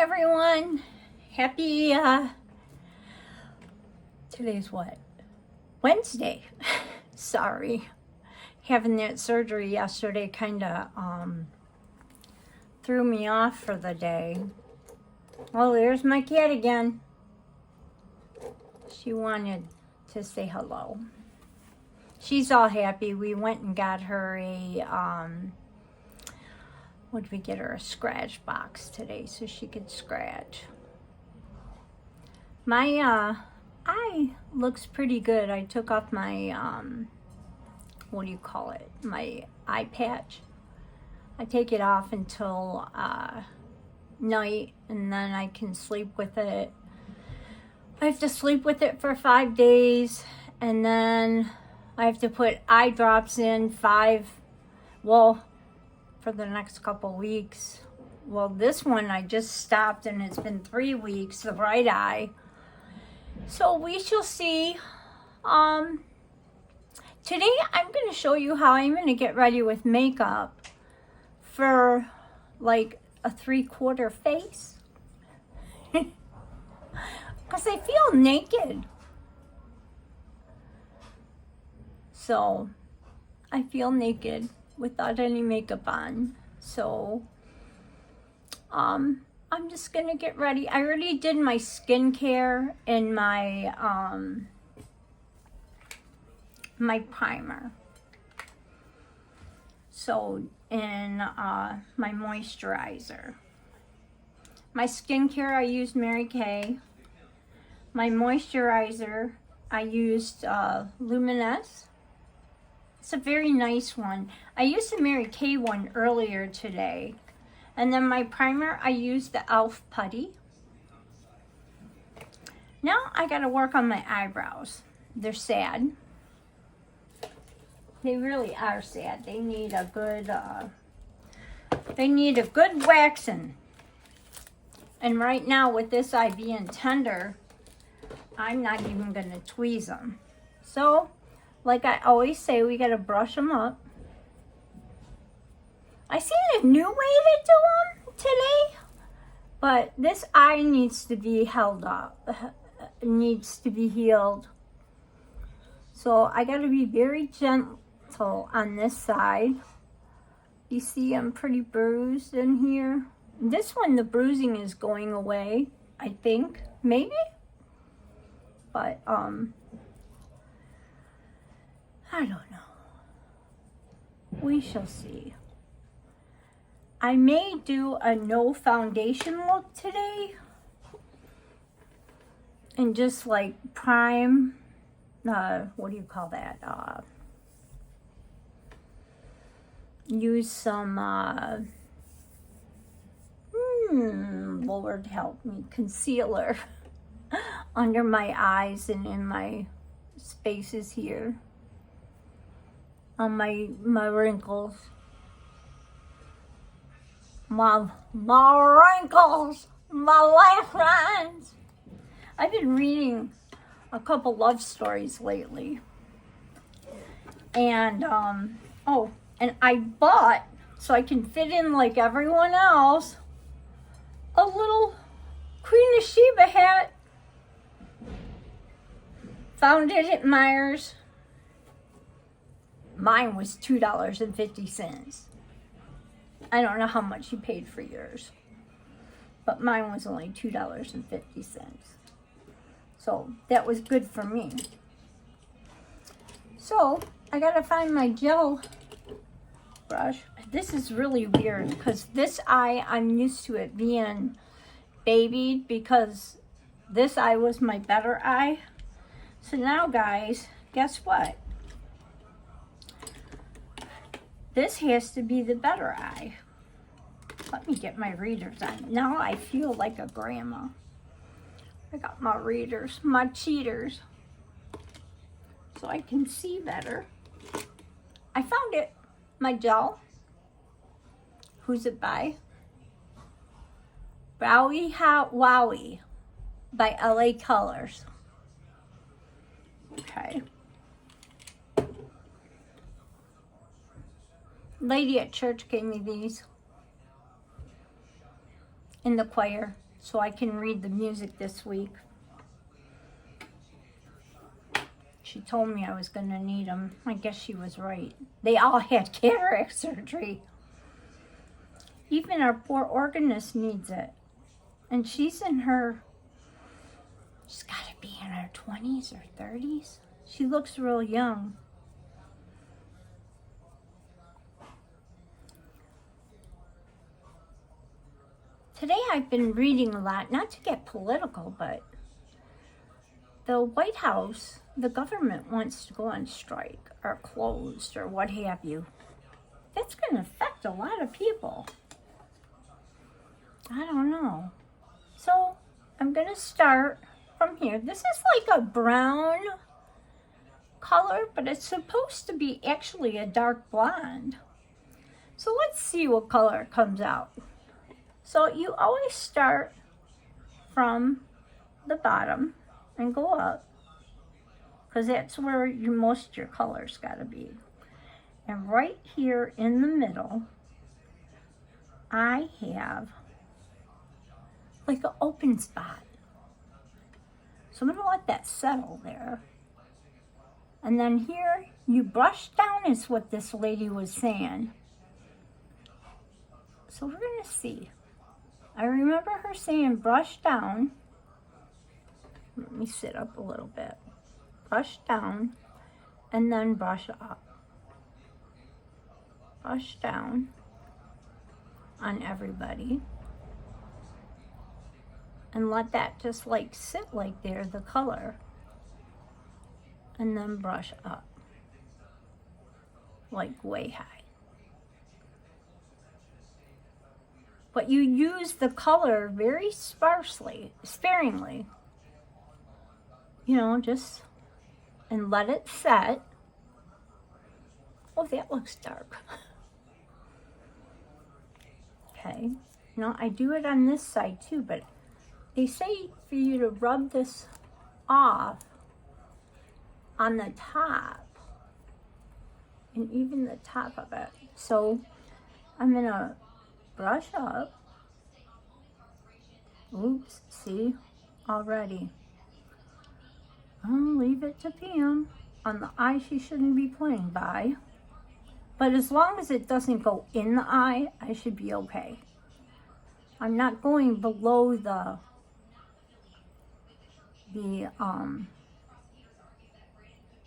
everyone. Happy, today's what? Wednesday. Sorry. Having that surgery yesterday kind of, threw me off for the day. Well, there's my cat again. She wanted to say hello. She's all happy. We went and got her what did we get her? A scratch box today so she could scratch. My eye looks pretty good. I took off my, what do you call it? My eye patch. I take it off until night, and then I can sleep with it. I have to sleep with it for 5 days, and then I have to put eye drops in for the next couple weeks. Well, this one I just stopped, and it's been 3 weeks, the right eye. So we shall see. Today I'm going to show you how I'm going to get ready with makeup for like a 3/4 face. Because I feel naked. So I feel naked without any makeup on. So I'm just gonna get ready. I already did my skincare and my my primer. So and my moisturizer. My skincare I used Mary Kay. My moisturizer I used Luminous. It's a very nice one. I used the Mary Kay one earlier today. And then my primer, I used the e.l.f. Putty. Now I gotta work on my eyebrows. They're sad. They really are sad. They need a good waxing. And right now with this eye being tender, I'm not even gonna tweeze them. So, like I always say, we gotta brush them up. I seen a new way to do them today, but this eye needs to be held up, needs to be healed. So I gotta be very gentle on this side. You see I'm pretty bruised in here. This one, the bruising is going away, I think, maybe. But, I don't know. We shall see. I may do a no foundation look today. And just like prime, what do you call that? Use some, Lord help me, concealer under my eyes and in my spaces here. On my wrinkles. My wrinkles, my laugh lines. I've been reading a couple love stories lately. And, and I bought, so I can fit in like everyone else, a little Queen of Sheba hat. Found it at Myers. Mine was $2.50. I don't know how much you paid for yours, but mine was only $2.50. So that was good for me. So I gotta find my gel brush. This is really weird because this eye, I'm used to it being babied because this eye was my better eye. So now guys, guess what? This has to be the better eye. Let me get my readers on. Now I feel like a grandma. I got my readers, my cheaters, so I can see better. I found it, my gel. Who's it by? Wowie Wowie by LA Colors. Okay. Lady at church gave me these in the choir. so I can read the music this week. She told me I was going to need them. I guess she was right. They all had cataract surgery. Even our poor organist needs it. And she's got to be in her 20s or 30s. She looks real young. Today I've been reading a lot, not to get political, but the White House, the government wants to go on strike or closed or what have you. That's going to affect a lot of people. I don't know. So I'm going to start from here. This is like a brown color, but it's supposed to be actually a dark blonde. So let's see what color comes out. So you always start from the bottom and go up, because that's where most of your colors got to be. And right here in the middle, I have like an open spot. So I'm going to let that settle there. And then here, you brush down is what this lady was saying. So we're going to see. I remember her saying brush down. Let me sit up a little bit. Brush down and then brush up. Brush down on everybody. And let that just like sit like there, the color. And then brush up. Like way high. But you use the color very sparingly. You know, just, and let it set. Oh, that looks dark. Okay. Now I do it on this side too, but they say for you to rub this off on the top. And even the top of it. So I'm going to brush up. Oops, see, already. I'll leave it to Pam. On the eye she shouldn't be playing by. But as long as it doesn't go in the eye, I should be okay. I'm not going below the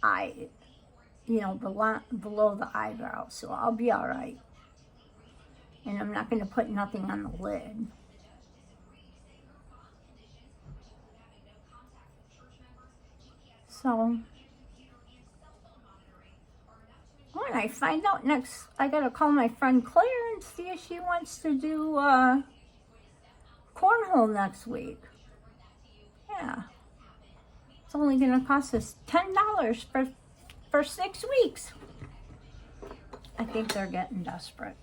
eye, you know, below the eyebrow, so I'll be all right. And I'm not going to put nothing on the lid. So when I find out next, I got to call my friend Claire and see if she wants to do cornhole next week. Yeah. It's only going to cost us $10 for 6 weeks. I think they're getting desperate.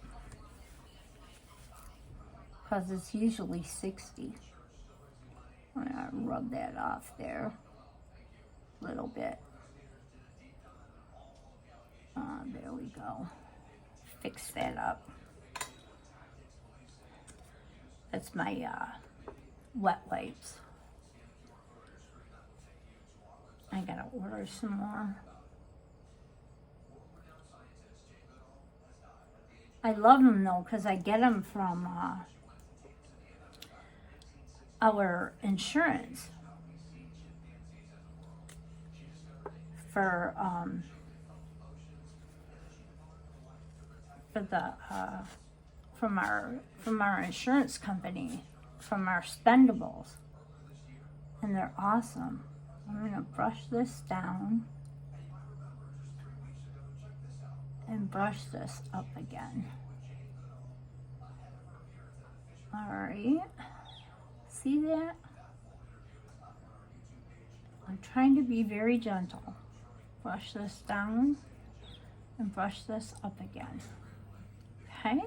Because it's usually 60. I'm going to rub that off there a little bit. There we go. Fix that up. That's my wet wipes. I gotta order some more. I love them though, because I get them from our insurance for the from our insurance company, from our spendables, and they're awesome. I'm gonna brush this down and brush this up again. All right, see that? I'm trying to be very gentle. Brush this down and brush this up again. Okay?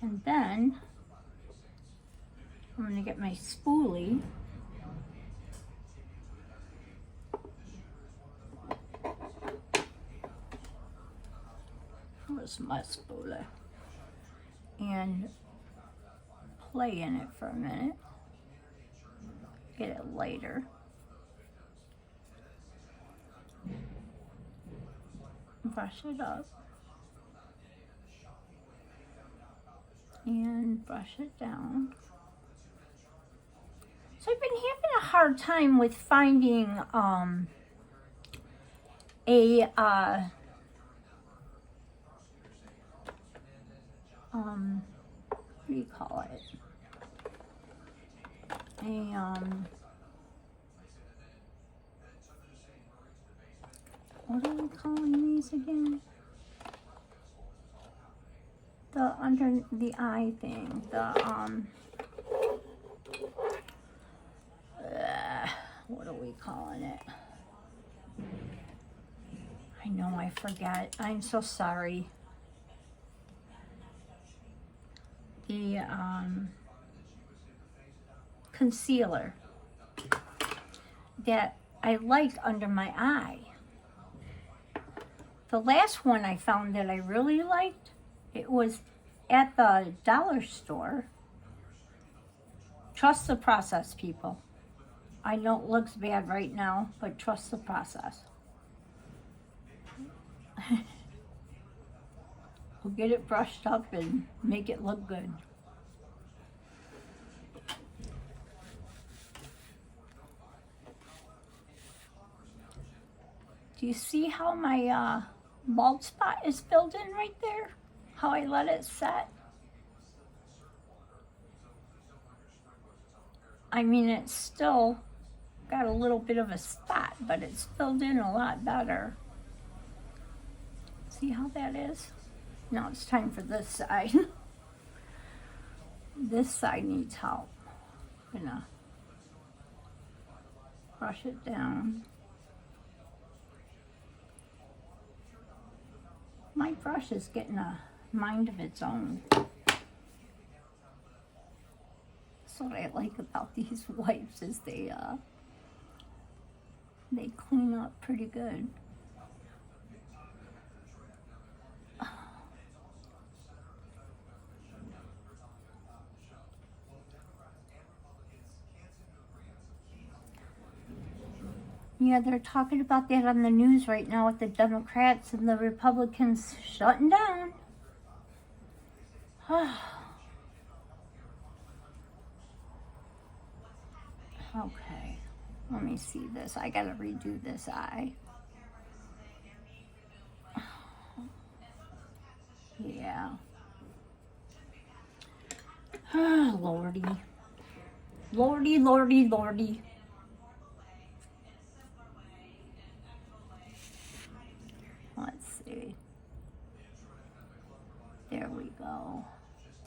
And then I'm going to get my spoolie. Where's my spoolie? And play in it for a minute. Get it lighter. Brush it up. And brush it down. So I've been having a hard time with finding what do you call it? What are we calling these again? The under the eye thing, what are we calling it? I know, I forget. I'm so sorry. The concealer that I like under my eye. The last one I found that I really liked, it was at the dollar store. Trust the process, people. I know it looks bad right now, but trust the process. We'll get it brushed up and make it look good. Do you see how my bald spot is filled in right there? How I let it set? I mean, it's still got a little bit of a spot, but it's filled in a lot better. See how that is? Now it's time for this side. This side needs help. I'm gonna brush it down. My brush is getting a mind of its own. That's what I like about these wipes, is they clean up pretty good. Yeah, they're talking about that on the news right now with the Democrats and the Republicans shutting down. Okay, let me see this. I gotta redo this eye. Yeah. Lordy. Lordy, lordy, lordy. Let's see. There we go.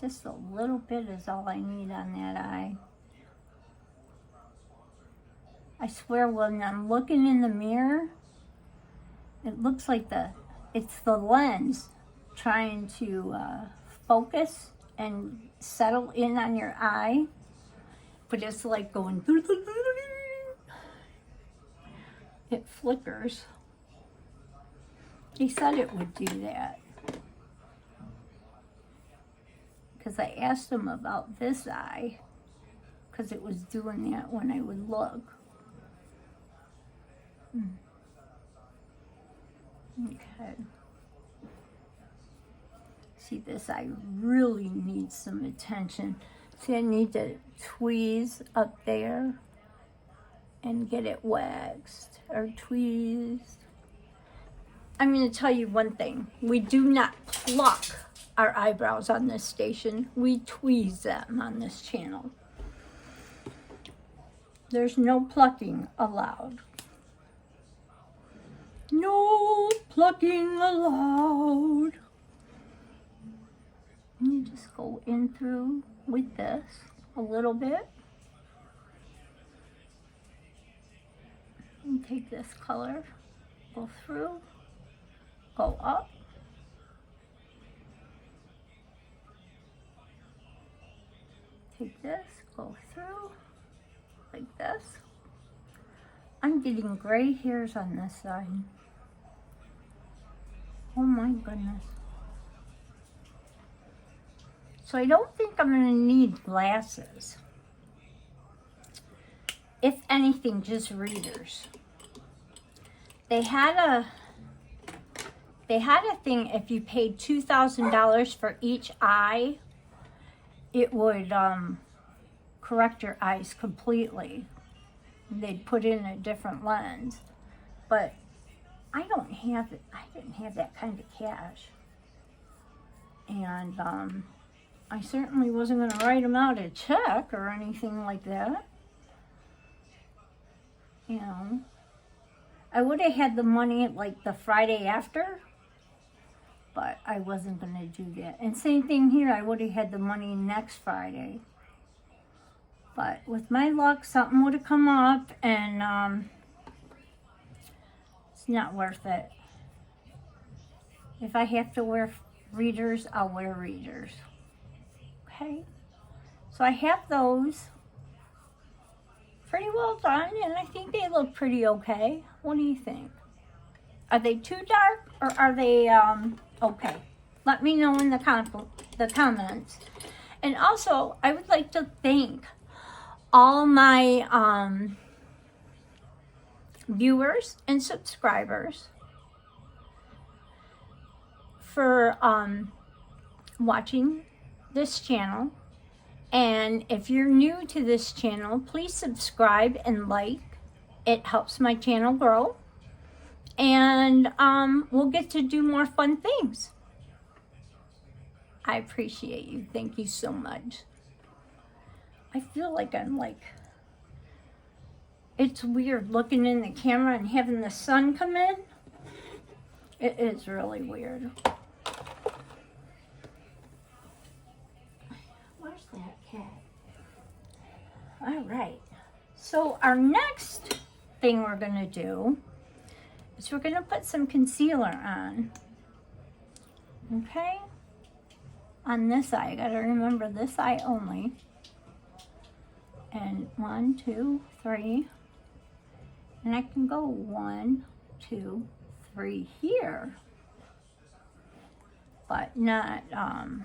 Just a little bit is all I need on that eye. I swear, when I'm looking in the mirror, it looks like it's the lens trying to focus and settle in on your eye, but it's like going, it flickers. He said it would do that, because I asked him about this eye, because it was doing that when I would look. Okay. See, this eye really needs some attention. See, I need to tweeze up there and get it waxed or tweezed. I'm going to tell you one thing. We do not pluck our eyebrows on this station. We tweeze them on this channel. There's no plucking allowed. No plucking allowed. You just go in through with this a little bit. And take this color, go through, go up. Take this, go through, like this. I'm getting gray hairs on this side. Oh my goodness. So I don't think I'm going to need glasses. If anything, just readers. They had a thing, if you paid $2,000 for each eye, it would correct your eyes completely. They'd put in a different lens. But I didn't have that kind of cash. And I certainly wasn't going to write them out a check or anything like that. You know, I would have had the money like the Friday after, but I wasn't going to do that. And same thing here, I would have had the money next Friday. But with my luck, something would have come up, and it's not worth it. If I have to wear readers, I'll wear readers. Okay? So I have those. Pretty well done, and I think they look pretty okay. What do you think? Are they too dark, or are they okay? Let me know in the comments. And also, I would like to thank all my viewers and subscribers for watching this channel. And if you're new to this channel, please subscribe and like. It helps my channel grow. And we'll get to do more fun things. I appreciate you. Thank you so much. I feel like it's weird looking in the camera and having the sun come in. It is really weird. Where's that cat? All right. So our next thing we're going to do is we're going to put some concealer on. Okay? On this eye. I got to remember this eye only. And 1, 2, 3. And I can go 1, 2, 3 here. But not on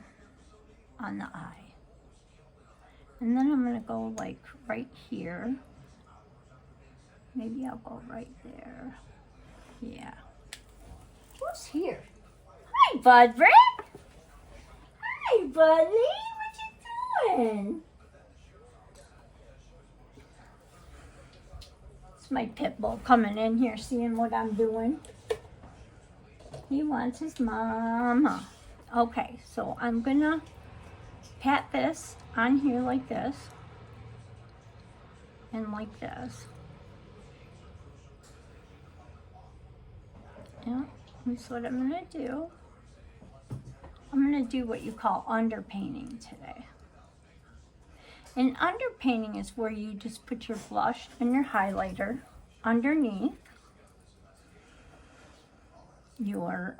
the eye. And then I'm going to go like right here. Maybe I'll go right there. Yeah. Who's here? Hi, Bud Brick. Hi, buddy. What you doing? It's my pit bull coming in here, seeing what I'm doing. He wants his mama. Okay, so I'm going to pat this on here like this. And like this. Yeah, that's what I'm going to do. I'm going to do what you call underpainting today. And underpainting is where you just put your blush and your highlighter underneath your,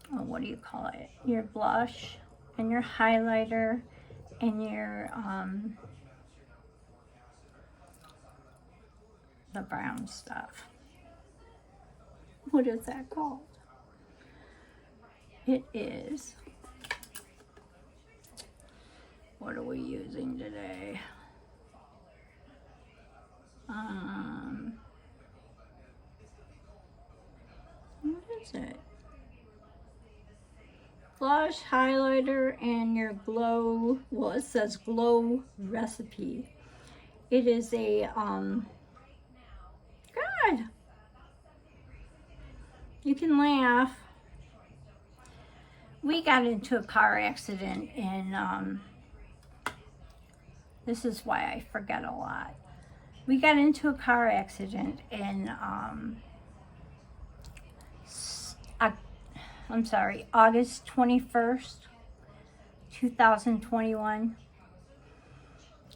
what do you call it? Your blush and your highlighter and your, the brown stuff. What is that called? It is, what are we using today? What is it? Blush, highlighter, and your glow, well, it says glow recipe. It is a, God, you can laugh. We got into a car accident, and this is why I forget a lot. We got into a car accident in, August 21st, 2021.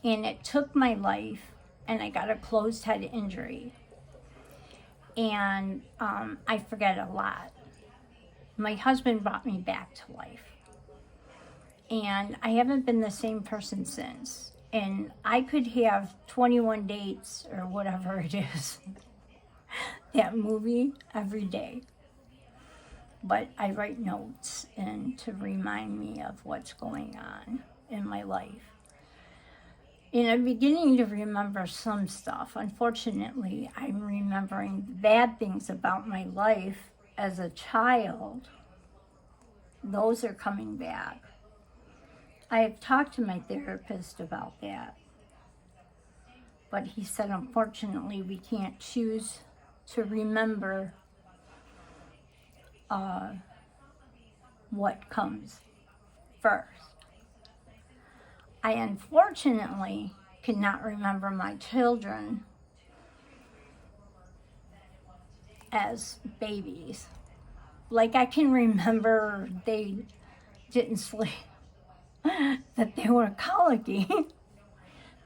And it took my life, and I got a closed head injury. And I forget a lot. My husband brought me back to life. And I haven't been the same person since. And I could have 21 dates or whatever it is, that movie, every day. but I write notes and to remind me of what's going on in my life. And I'm beginning to remember some stuff. Unfortunately, I'm remembering bad things about my life as a child. Those are coming back. I have talked to my therapist about that. But he said, unfortunately, we can't choose to remember what comes first. I unfortunately cannot remember my children as babies. Like, I can remember they didn't sleep, that they were colicky.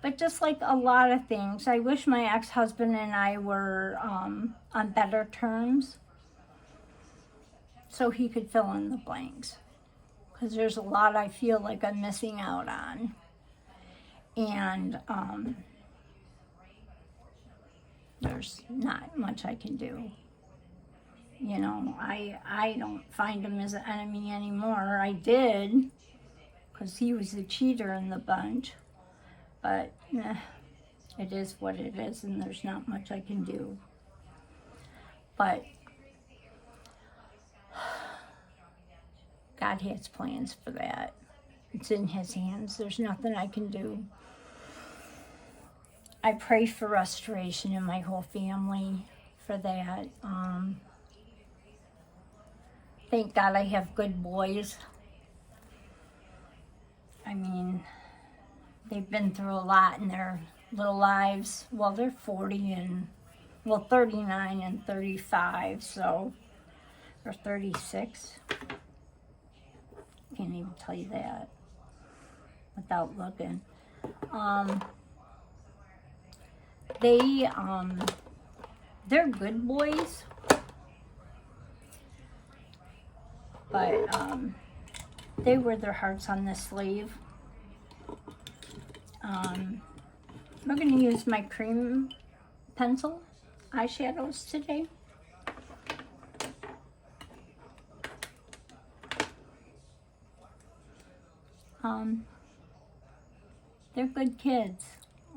But just like a lot of things, I wish my ex-husband and I were on better terms so he could fill in the blanks. Because there's a lot I feel like I'm missing out on. And there's not much I can do. You know, I don't find him as an enemy anymore. I did, because he was the cheater in the bunch. But it is what it is, and there's not much I can do. But God has plans for that. It's in his hands. There's nothing I can do. I pray for restoration in my whole family for that. Thank God I have good boys. I mean, they've been through a lot in their little lives. Well, they're 40 and, 39 and 35, so, or 36. Can't even tell you that without looking. They're good boys, but they wear their hearts on the sleeve. We're going to use my cream pencil eyeshadows today. They're good kids.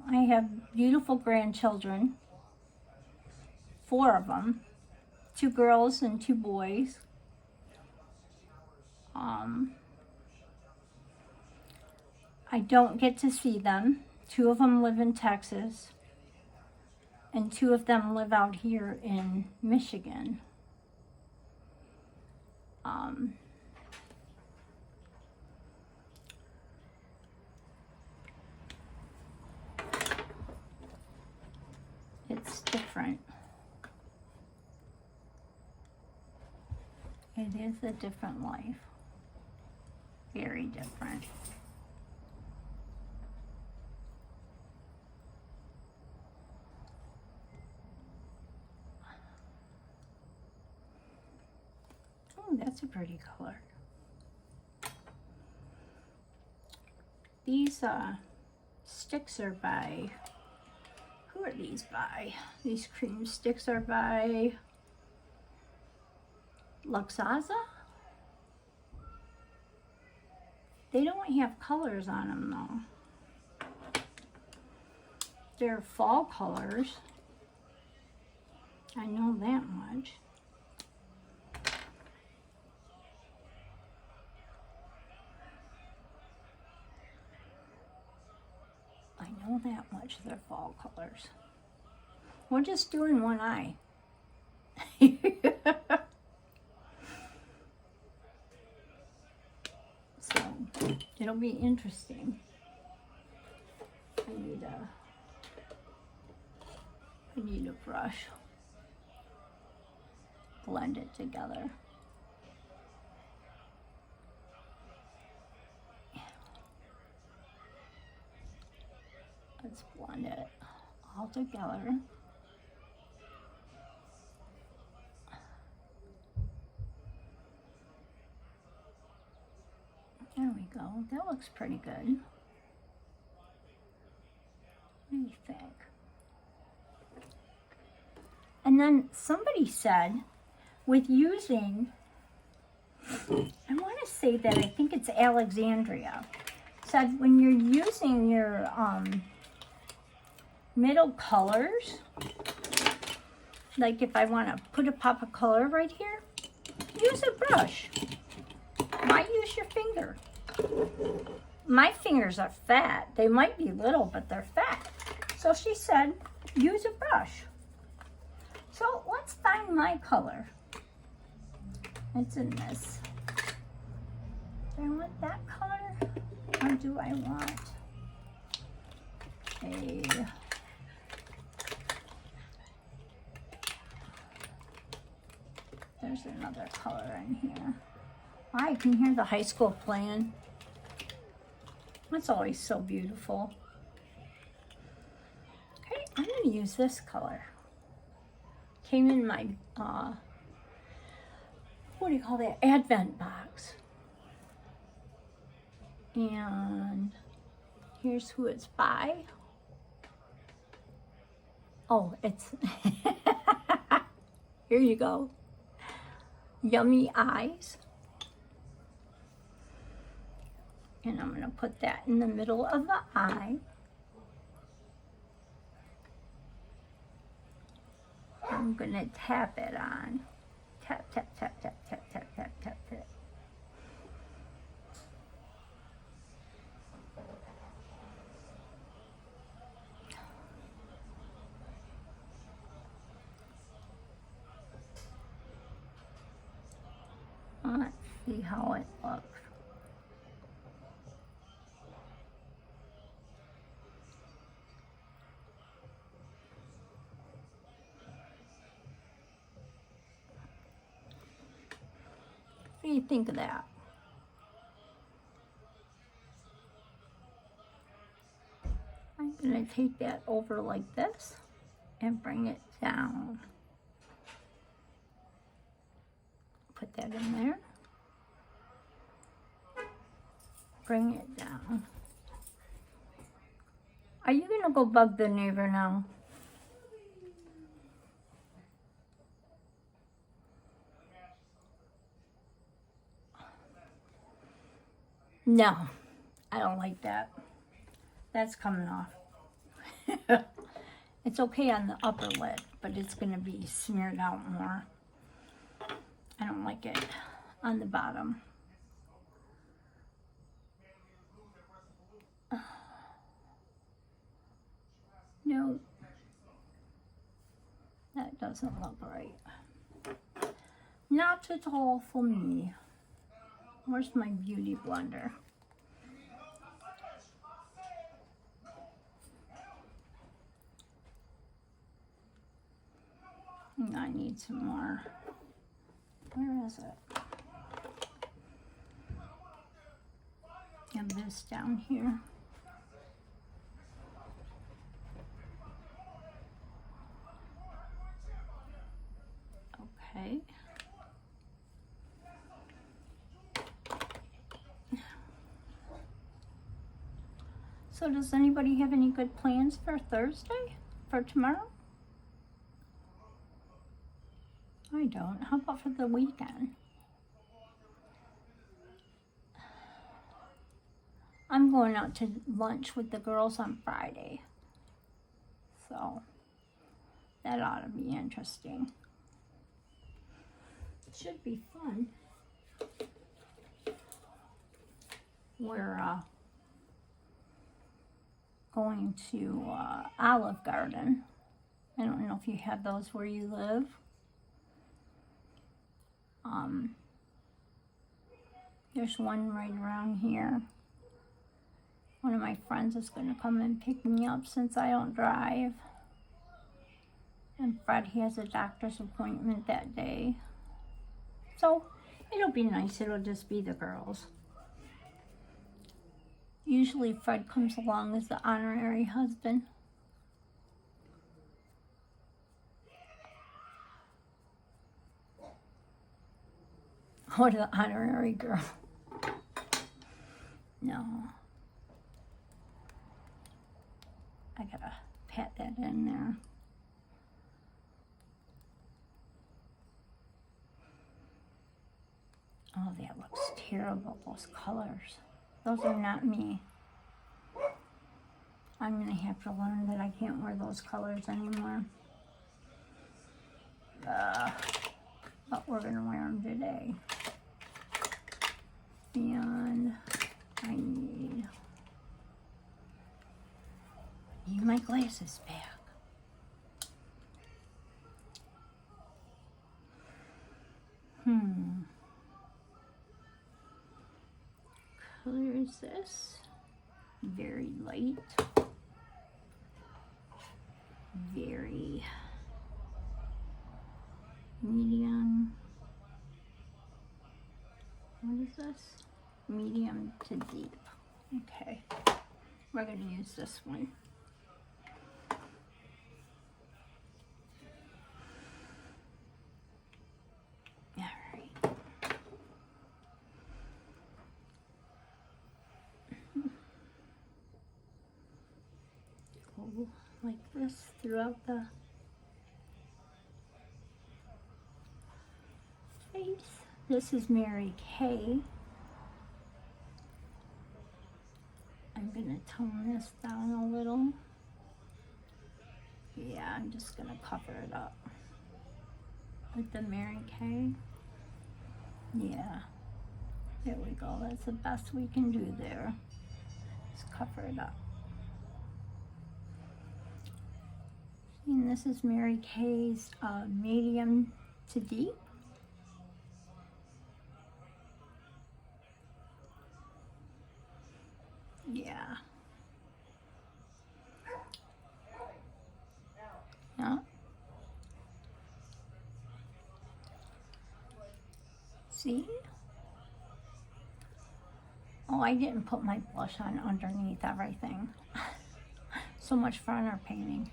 I have beautiful grandchildren, 4 of them, 2 girls and 2 boys. I don't get to see them. 2 of them live in Texas, and 2 of them live out here in Michigan. It's different. It is a different life. Very different. Oh, that's a pretty color. These sticks are by, who are these by? These cream sticks are by Luxaza? They don't have colors on them though. They're fall colors. I know that much. I know that much, they're fall colors. We're just doing one eye. So, it'll be interesting. I need a brush. Blend it together. Let's blend it all together. There we go. That looks pretty good. What do you think? And then somebody said, with using I want to say that I think it's Alexandria, said when you're using your middle colors, like if I want to put a pop of color right here, use a brush. Why use your finger? My fingers are fat. They might be little, but they're fat. So she said, use a brush. So let's find my color. It's in this. Do I want that color? Or do I want a... There's another color in here. I can hear the high school playing. That's always so beautiful. Okay, I'm going to use this color. Came in my, what do you call that, Advent box. And here's who it's by. Oh, it's, here you go. Yummy Eyes. And I'm going to put that in the middle of the eye. I'm going to tap it on. Tap, tap, tap, tap, tap, tap, tap, tap, tap. Let's see how it looks. What do you think of that? I'm going to take that over like this and bring it down. Put that in there. Bring it down. Are you going to go bug the neighbor now? No, I don't like that. That's coming off. It's okay on the upper lid, but it's going to be smeared out more. I don't like it on the bottom. No, that doesn't look right. Not at all for me. Where's my beauty blender? I need some more. Where is it? And this down here. Okay. So does anybody have any good plans for Thursday? For tomorrow? I don't. How about for the weekend? I'm going out to lunch with the girls on Friday. So that ought to be interesting. It should be fun. We're going to Olive Garden. I don't know if you have those where you live. There's one right around here. One of my friends is going to come and pick me up since I don't drive. And Fred, he has a doctor's appointment that day. So it'll be nice. It'll just be the girls. Usually Fred comes along as the honorary husband. Or the honorary girl. No. I gotta pat that in there. Oh, that looks terrible, those colors. Those are not me. I'm going to have to learn that I can't wear those colors anymore. But we're going to wear them today. And I need my glasses back. Color is this? Very light. Very medium. What is this? Medium to deep. Okay. We're going to use this one. Like this throughout the face. This is Mary Kay. I'm going to tone this down a little. Yeah, I'm just going to cover it up with the Mary Kay. Yeah, there we go. That's the best we can do there. Just cover it up. And this is Mary Kay's medium to deep. Yeah. Yeah. See? Oh, I didn't put my blush on underneath everything. So much for our painting.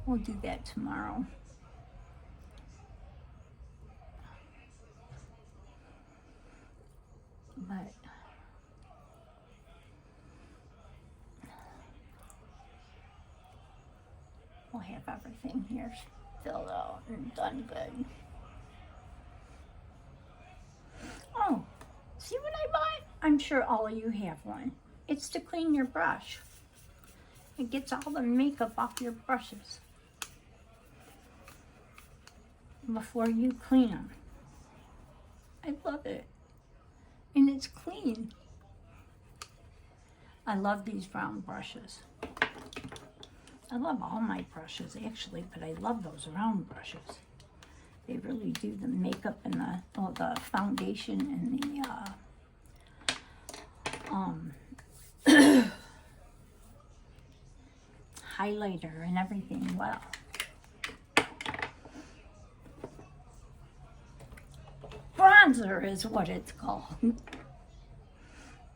We'll do that tomorrow. But we'll have everything here filled out and done good. Oh, see what I bought? I'm sure all of you have one. It's to clean your brush. It gets all the makeup off your brushes before you clean them. I love it. And it's clean. I love these round brushes. I love all my brushes actually, but I love those round brushes. They really do the makeup and the foundation and the highlighter and everything well. Bronzer is what it's called.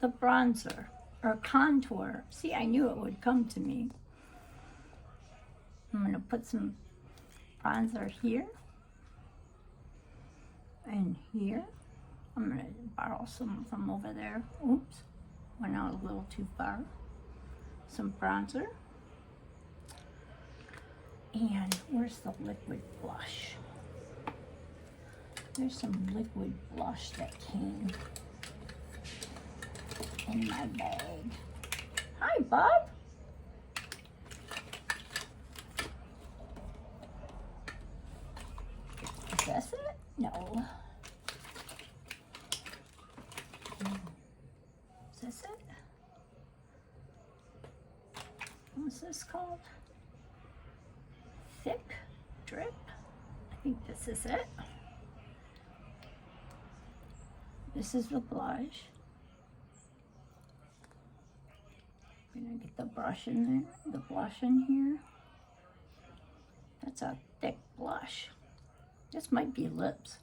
The bronzer or contour. See, I knew it would come to me. I'm going to put some bronzer here and here. I'm going to borrow some from over there. Oops, went out a little too far. Some bronzer. And where's the liquid blush? There's some liquid blush that came in my bag. Hi, Bob. Is this it? No. Is this it? What's this called? Thick drip. I think this is it. This is the blush. I'm gonna get the brush in there, the blush in here. That's a thick blush. This might be lips.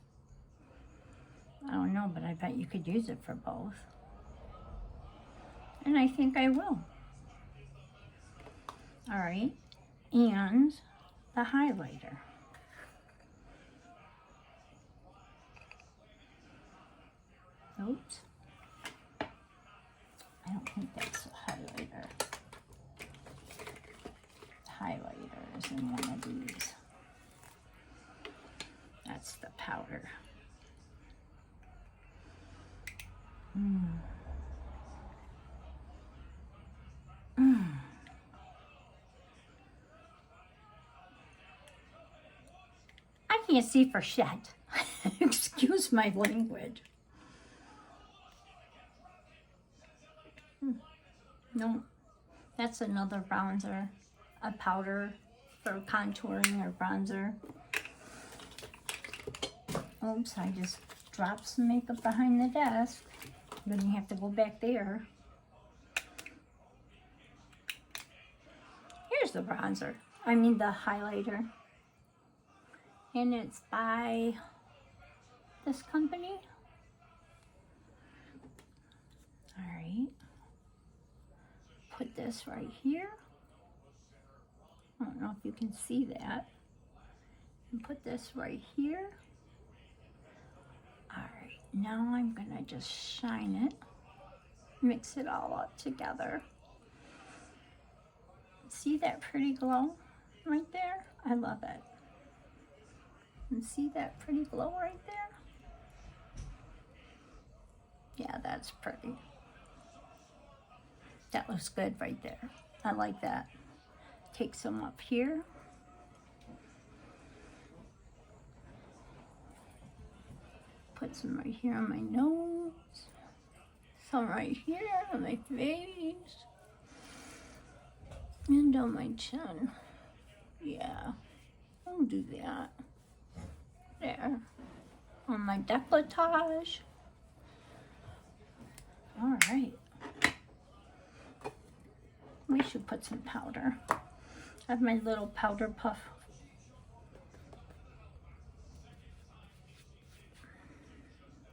I don't know, but I bet you could use it for both. And I think I will. All right, and the highlighter. Oops. I don't think that's a highlighter. Highlighter is in one of these. That's the powder. can't see for shit. Excuse my language. No, that's another bronzer, a powder for contouring or bronzer. Oops, I just dropped some makeup behind the desk. Then you have to go back there. Here's the bronzer. I mean the highlighter. And it's by this company. Alright. Put this right here. I don't know if you can see that. And put this right here. Alright, now I'm gonna just shine it. Mix it all up together. See that pretty glow right there? I love it. And see that pretty glow right there? Yeah, that's pretty. That looks good right there. I like that. Take some up here. Put some right here on my nose. Some right here on my face. And on my chin. Yeah, I'll do that. There. On my décolletage. All right. We should put some powder. I have my little powder puff.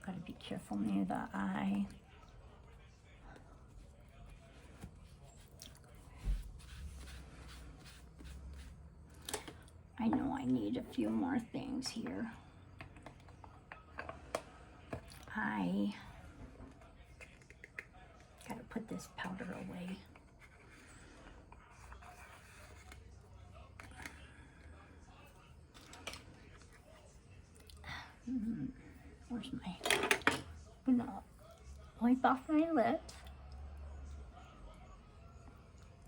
Gotta be careful near the eye. I know I need a few more things here. I gotta put this powder away. Where's my, I'm gonna wipe off my lips.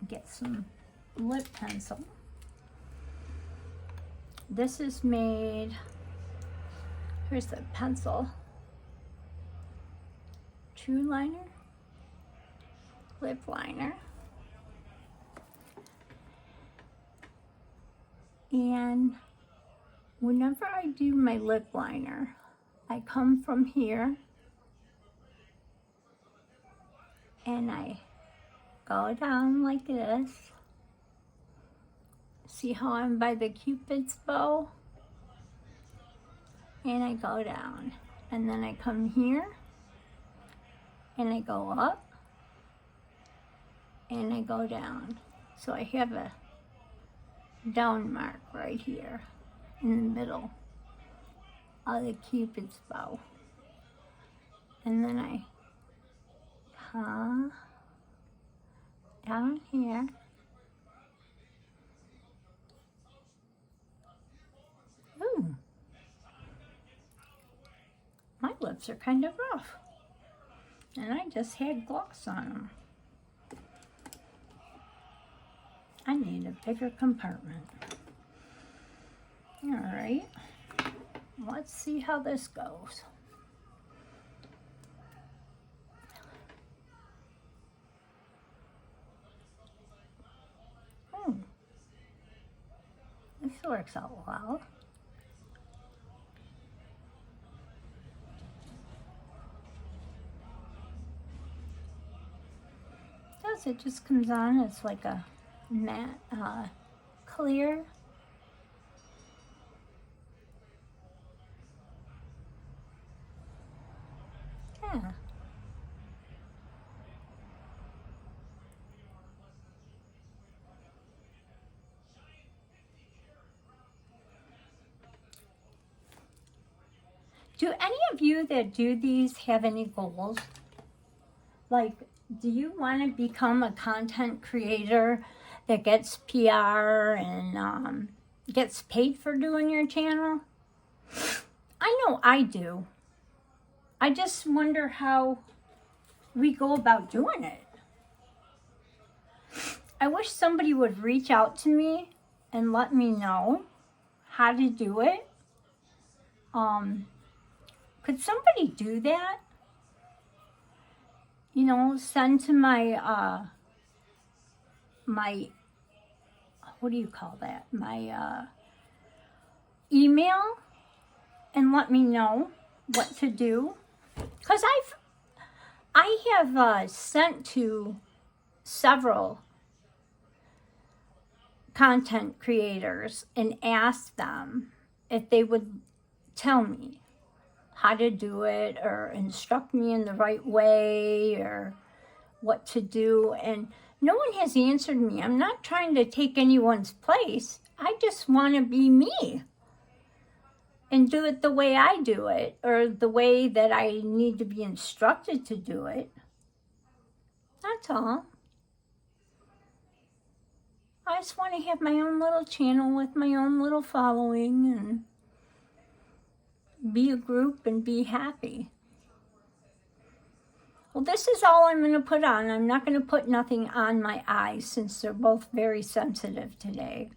Get some lip pencil. This is made, here's the pencil. True liner, lip liner. And whenever I do my lip liner, I come from here and I go down like this. See how I'm by the Cupid's bow? And I go down. And then I come here and I go up and I go down. So I have a down mark right here in the middle of the Cupid's bow. And then I come down here. Ooh, my lips are kind of rough. And I just had gloss on them. I need a bigger compartment. All right, let's see how this goes. This works out well. It just comes on, it's like a matte, clear. Yeah. Do any of you that do these have any goals? Like, do you want to become a content creator that gets PR and gets paid for doing your channel? I know I do. I just wonder how we go about doing it. I wish somebody would reach out to me and let me know how to do it. Could somebody do that? You know, send to my, my, what do you call that? My, email, and let me know what to do. Because I have sent to several content creators and asked them if they would tell me how to do it or instruct me in the right way or what to do, and no one has answered me. I'm not trying to take anyone's place. I just want to be me and do it the way I do it, or the way that I need to be instructed to do it. That's all. I just want to have my own little channel with my own little following and be a group and be happy. Well, this is all I'm going to put on. I'm not going to put nothing on my eyes since they're both very sensitive today.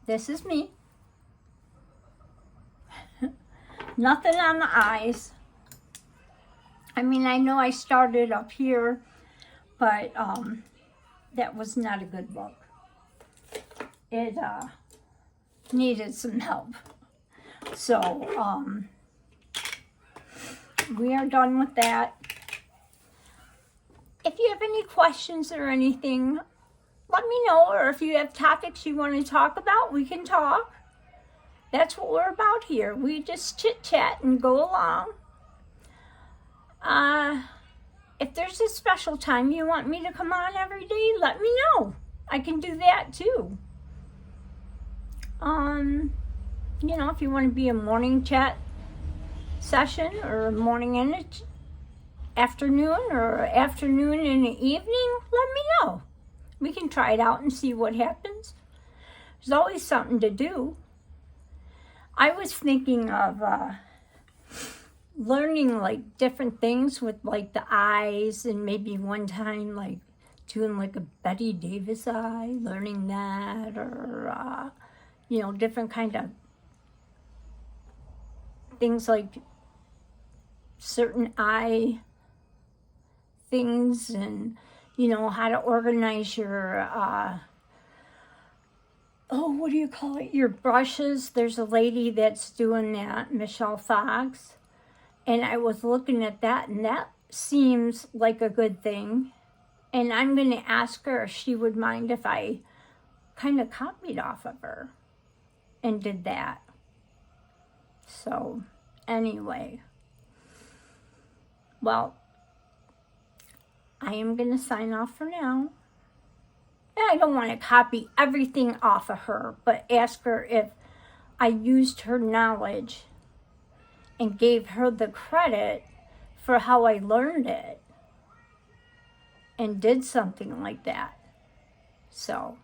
This is me. Nothing on the eyes. I mean, I know I started up here, but that was not a good look. It needed some help. So, we are done with that. If you have any questions or anything, let me know. Or if you have topics you want to talk about, we can talk. That's what we're about here. We just chit-chat and go along. If there's a special time you want me to come on every day, let me know. I can do that too. You know, if you want to be a morning chat session or a morning and an afternoon or afternoon and an evening, let me know. We can try it out and see what happens. There's always something to do. I was thinking of learning like different things with like the eyes, and maybe one time like doing like a Betty Davis eye, learning that, or you know, different kind of things like certain eye things, and you know, how to organize your what do you call it, your brushes. There's a lady that's doing that, Michelle Fox, and I was looking at that, and that seems like a good thing, and I'm going to ask her if she would mind if I kind of copied off of her and did that. So anyway, well, I am going to sign off for now. I don't want to copy everything off of her, but ask her if I used her knowledge and gave her the credit for how I learned it and did something like that. So,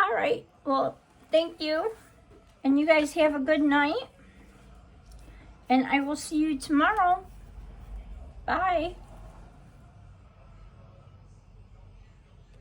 all right. Well, thank you. And you guys have a good night. And I will see you tomorrow. Bye.